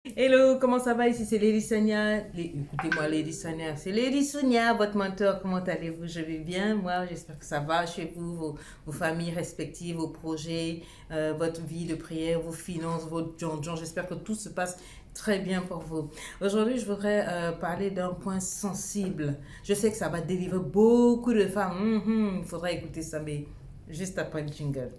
Hello, comment ça va? Ici c'est Lady Sonia. Écoutez-moi, Lady Sonia. C'est Lady Sonia, votre mentor. Comment allez-vous? Je vais bien. Moi, j'espère que ça va chez vous, vos familles respectives, vos projets, votre vie de prière, vos finances, votre John. J'espère que tout se passe très bien pour vous. Aujourd'hui, je voudrais parler d'un point sensible. Je sais que ça va délivrer beaucoup de femmes. Il faudra écouter ça, mais juste après le jingle.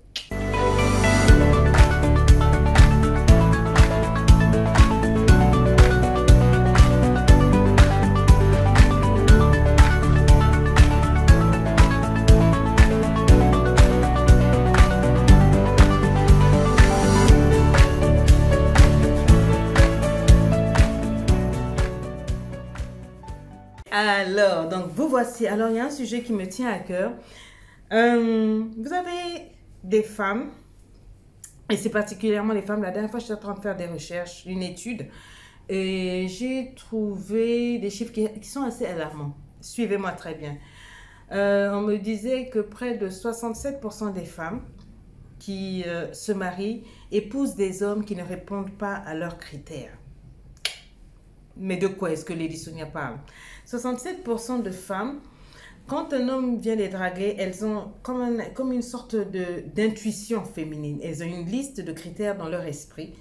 Alors, donc vous voici. Alors, il y a un sujet qui me tient à cœur. Vous avez des femmes, et c'est particulièrement les femmes. La dernière fois, j'étais en train de faire des recherches, une étude, et j'ai trouvé des chiffres qui sont assez alarmants. Suivez-moi très bien. On me disait que près de 67% des femmes qui se marient épousent des hommes qui ne répondent pas à leurs critères. Mais de quoi est-ce que Lady Sonia parle? 67% de femmes, quand un homme vient les draguer, elles ont comme une sorte d'intuition féminine. Elles ont une liste de critères dans leur esprit,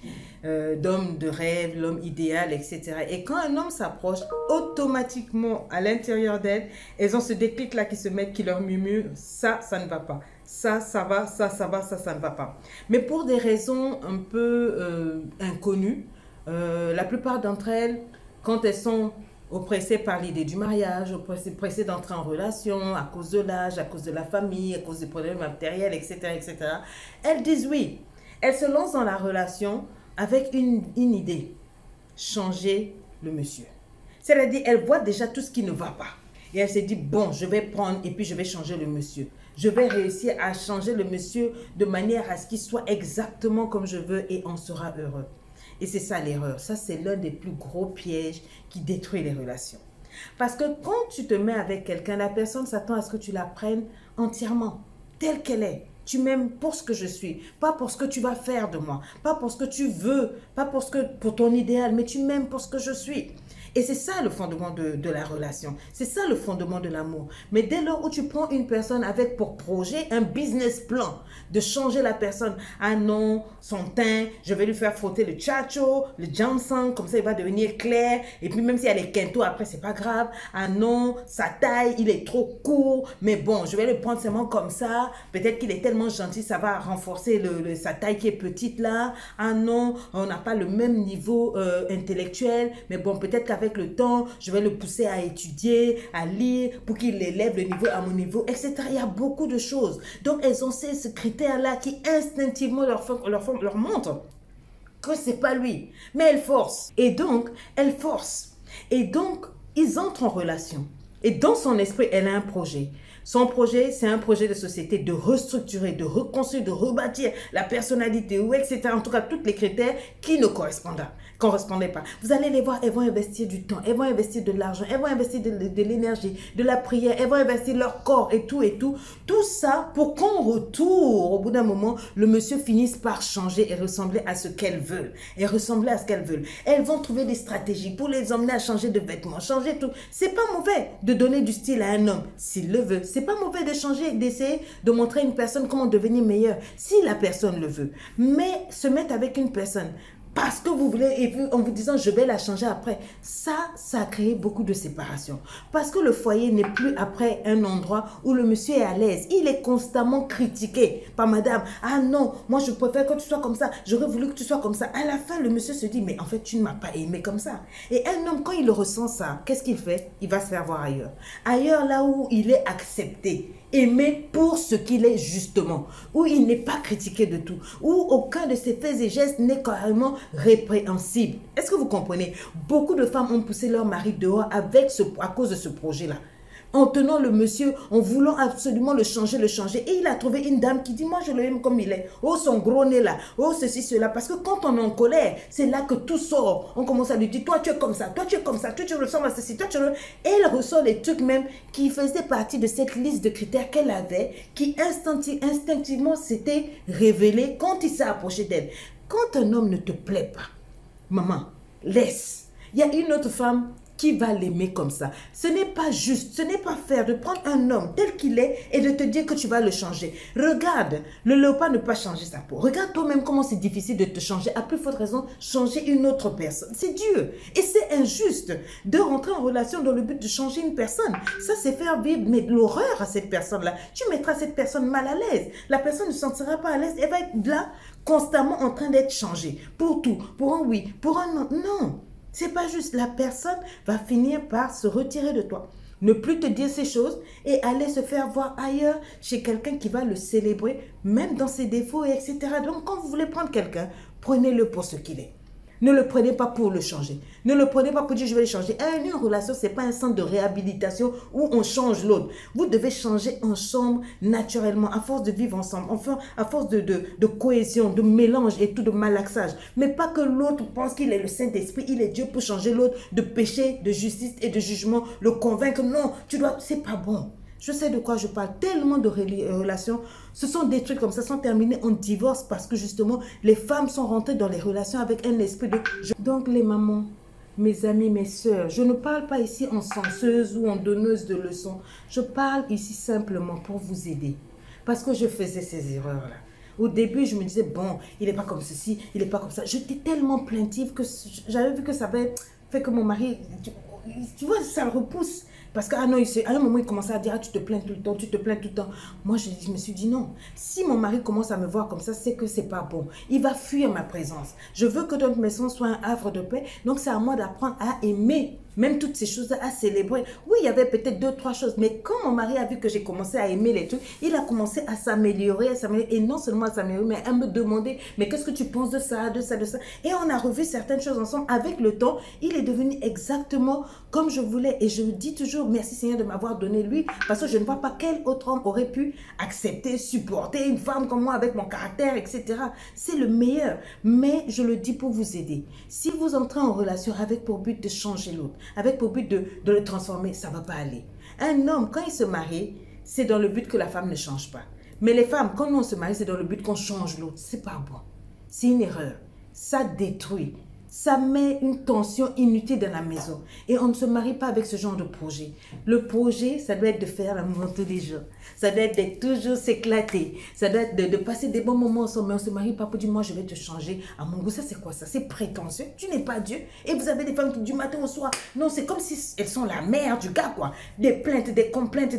d'hommes de rêve, l'homme idéal, etc. Et quand un homme s'approche, automatiquement, à l'intérieur d'elles, elles ont ce déclic-là qui se met, qui leur murmure, ça ne va pas. Ça va, ça va, ça ne va pas. Mais pour des raisons un peu inconnues, la plupart d'entre elles, quand elles sont oppressées par l'idée du mariage, oppressées d'entrer en relation à cause de l'âge, à cause de la famille, à cause des problèmes matériels, etc., elles disent oui. Elles se lancent dans la relation avec une idée, changer le monsieur. C'est-à-dire, elles voient déjà tout ce qui ne va pas. Et elle se dit, bon, je vais prendre et puis je vais changer le monsieur. Je vais réussir à changer le monsieur de manière à ce qu'il soit exactement comme je veux et on sera heureux. Et c'est ça l'erreur. Ça, c'est l'un des plus gros pièges qui détruit les relations. Parce que quand tu te mets avec quelqu'un, la personne s'attend à ce que tu la prennes entièrement, telle qu'elle est. Tu m'aimes pour ce que je suis, pas pour ce que tu vas faire de moi, pas pour ce que tu veux, pas pour ton idéal, mais tu m'aimes pour ce que je suis. Et c'est ça le fondement de la relation. C'est ça le fondement de l'amour. Mais dès lors où tu prends une personne avec pour projet un business plan de changer la personne. Ah non, son teint, je vais lui faire frotter le chacho, le Johnson, comme ça il va devenir clair. Et puis même si elle est quinto, après c'est pas grave. Ah non, sa taille, il est trop court. Mais bon, je vais le prendre seulement comme ça. Peut-être qu'il est tellement gentil, ça va renforcer sa taille qui est petite là. Ah non, on n'a pas le même niveau intellectuel. Mais bon, peut-être qu'avec le temps, je vais le pousser à étudier, à lire, pour qu'il élève le niveau à mon niveau, etc. Il y a beaucoup de choses. Donc, elles ont ce critère-là qui instinctivement leur montre que c'est pas lui. Mais elles forcent. Et donc, elles forcent. Et donc, ils entrent en relation. Et dans son esprit, elle a un projet. Son projet, c'est un projet de société de restructurer, de reconstruire, de rebâtir la personnalité, ou etc. En tout cas, tous les critères qui ne correspondaient pas. Vous allez les voir, elles vont investir du temps, elles vont investir de l'argent, elles vont investir de l'énergie, de la prière, elles vont investir leur corps et tout et tout. Tout ça pour qu'en retour, au bout d'un moment, le monsieur finisse par changer et ressembler à ce qu'elles veulent. Et ressembler à ce qu'elles veulent. Elles vont trouver des stratégies pour les emmener à changer de vêtements, changer tout. C'est pas mauvais de donner du style à un homme, s'il le veut. C'est pas mauvais de changer, d'essayer de montrer à une personne comment devenir meilleure, si la personne le veut. Mais se mettre avec une personne parce que vous voulez, et puis en vous disant je vais la changer après, ça a créé beaucoup de séparation. Parce que le foyer n'est plus après un endroit où le monsieur est à l'aise. Il est constamment critiqué par madame. Ah non, moi je préfère que tu sois comme ça, j'aurais voulu que tu sois comme ça. À la fin, le monsieur se dit, mais en fait tu ne m'as pas aimé comme ça. Et un homme, quand il ressent ça, qu'est-ce qu'il fait? Il va se faire voir ailleurs. Ailleurs, là où il est accepté, aimé pour ce qu'il est justement, où il n'est pas critiqué de tout, où aucun de ses faits et gestes n'est carrément répréhensible. Est-ce que vous comprenez? Beaucoup de femmes ont poussé leur mari dehors à cause de ce projet-là. En tenant le monsieur, en voulant absolument le changer. Et il a trouvé une dame qui dit, moi je l'aime comme il est. Oh, son gros nez là. Oh, ceci, cela. Parce que quand on est en colère, c'est là que tout sort. On commence à lui dire, toi tu es comme ça, toi tu es comme ça, toi tu ressembles à ceci, toi tu... Et elle ressort les trucs même qui faisaient partie de cette liste de critères qu'elle avait, qui instinctivement s'étaient révélés quand il s'est approché d'elle. Quand un homme ne te plaît pas, maman, laisse. Il y a une autre femme qui va l'aimer comme ça. Ce n'est pas juste, ce n'est pas faire de prendre un homme tel qu'il est et de te dire que tu vas le changer. Regarde, le léopard ne peut pas changer sa peau. Regarde toi-même comment c'est difficile de te changer. À plus forte raison, changer une autre personne. C'est Dieu. Et c'est injuste de rentrer en relation dans le but de changer une personne. Ça, c'est faire vivre l'horreur à cette personne-là. Tu mettras cette personne mal à l'aise. La personne ne se sentira pas à l'aise. Elle va être là, constamment en train d'être changée. Pour tout. Pour un oui, pour un non. Non. C'est pas juste, la personne va finir par se retirer de toi, ne plus te dire ces choses et aller se faire voir ailleurs chez quelqu'un qui va le célébrer, même dans ses défauts, etc. Donc, quand vous voulez prendre quelqu'un, prenez-le pour ce qu'il est. Ne le prenez pas pour le changer. Ne le prenez pas pour dire je vais le changer. Une relation, ce n'est pas un centre de réhabilitation où on change l'autre. Vous devez changer ensemble naturellement, à force de vivre ensemble, enfin, à force de cohésion, de mélange et tout, de malaxage. Mais pas que l'autre pense qu'il est le Saint-Esprit, il est Dieu pour changer l'autre de péché, de justice et de jugement, le convaincre. Non, tu dois, c'est pas bon. Je sais de quoi je parle. Tellement de relations se sont détruites comme ça, sont terminées en divorce parce que justement, les femmes sont rentrées dans les relations avec un esprit de... Donc les mamans, mes amis, mes soeurs, je ne parle pas ici en censeuse ou en donneuse de leçons. Je parle ici simplement pour vous aider. Parce que je faisais ces erreurs-là. Au début, je me disais, bon, il n'est pas comme ceci, il n'est pas comme ça. J'étais tellement plaintive que j'avais vu que ça avait fait que mon mari... Tu vois, ça le repousse. Parce qu'à un moment, il commençait à dire, ah, tu te plains tout le temps, tu te plains tout le temps. Moi, je me suis dit non. Si mon mari commence à me voir comme ça, c'est que c'est pas bon. Il va fuir ma présence. Je veux que notre maison soit un havre de paix. Donc, c'est à moi d'apprendre à aimer. Même toutes ces choses à célébrer. Oui, il y avait peut-être 2, 3 choses. Mais quand mon mari a vu que j'ai commencé à aimer les trucs, il a commencé à s'améliorer, et non seulement à s'améliorer, mais à me demander, mais qu'est-ce que tu penses de ça, de ça, de ça. Et on a revu certaines choses ensemble. Avec le temps, il est devenu exactement comme je voulais. Et je me dis toujours, merci Seigneur de m'avoir donné lui, parce que je ne vois pas quel autre homme aurait pu accepter, supporter une femme comme moi avec mon caractère, etc. C'est le meilleur. Mais je le dis pour vous aider. Si vous entrez en relation avec pour but de changer l'autre, avec pour but de le transformer, ça ne va pas aller. Un homme, quand il se marie, c'est dans le but que la femme ne change pas. Mais les femmes, quand on se marie, c'est dans le but qu'on change l'autre. C'est pas bon. C'est une erreur. Ça détruit. Ça met une tension inutile dans la maison. Et on ne se marie pas avec ce genre de projet. Le projet, ça doit être de faire l'amour tous les jours. Ça doit être de toujours s'éclater. Ça doit être de passer des bons moments ensemble. Mais on ne se marie pas pour dire, moi, je vais te changer à mon goût. Ça, c'est quoi ça? C'est prétentieux. Tu n'es pas Dieu. Et vous avez des femmes qui, du matin au soir, non, c'est comme si elles sont la mère du gars, quoi. Des plaintes, des complaintes,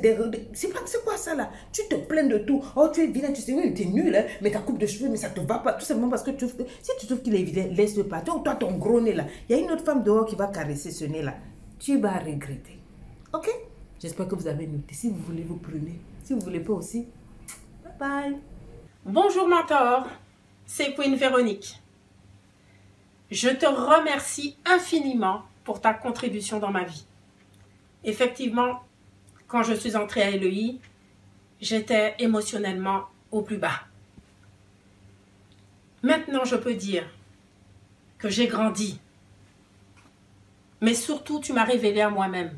c'est quoi ça, là? Tu te plains de tout. Oh, tu es vilain, tu sais, oui, tu es nul, hein, mais ta coupe de cheveux, mais ça ne te va pas. Tout simplement parce que si tu trouves qu'il est vilain, laisse-le partir. Toi, ton gros nez là, il y a une autre femme dehors qui va caresser ce nez là. Tu vas regretter. Ok? J'espère que vous avez noté. Si vous voulez, vous prenez. Si vous ne voulez pas aussi, bye bye. Bonjour mentor, c'est Queen Véronique. Je te remercie infiniment pour ta contribution dans ma vie. Effectivement, quand je suis entrée à LEI, j'étais émotionnellement au plus bas. Maintenant, je peux dire que j'ai grandi. Mais surtout, tu m'as révélé à moi-même.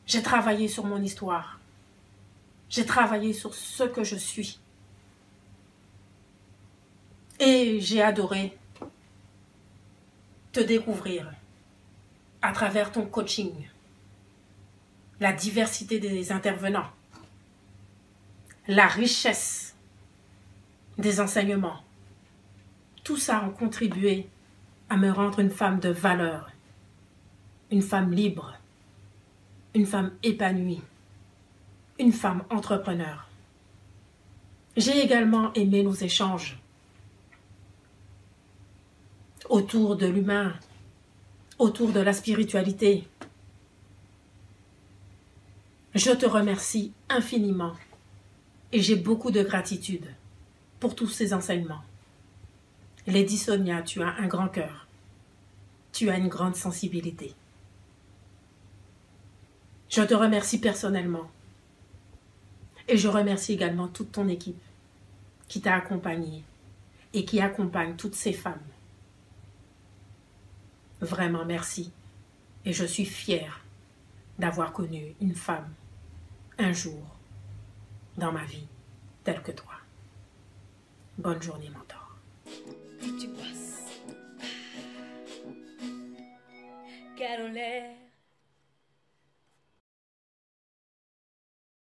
J'ai travaillé sur mon histoire. J'ai travaillé sur ce que je suis. Et j'ai adoré te découvrir à travers ton coaching, la diversité des intervenants, la richesse des enseignements. Tout ça a contribué à me rendre une femme de valeur, une femme libre, une femme épanouie, une femme entrepreneur. J'ai également aimé nos échanges autour de l'humain, autour de la spiritualité. Je te remercie infiniment et j'ai beaucoup de gratitude pour tous ces enseignements. Lady Sonia, tu as un grand cœur. Tu as une grande sensibilité. Je te remercie personnellement. Et je remercie également toute ton équipe qui t'a accompagnée et qui accompagne toutes ces femmes. Vraiment merci. Et je suis fière d'avoir connu une femme un jour dans ma vie telle que toi. Bonne journée, mentor. Et tu passes. regardons l'air.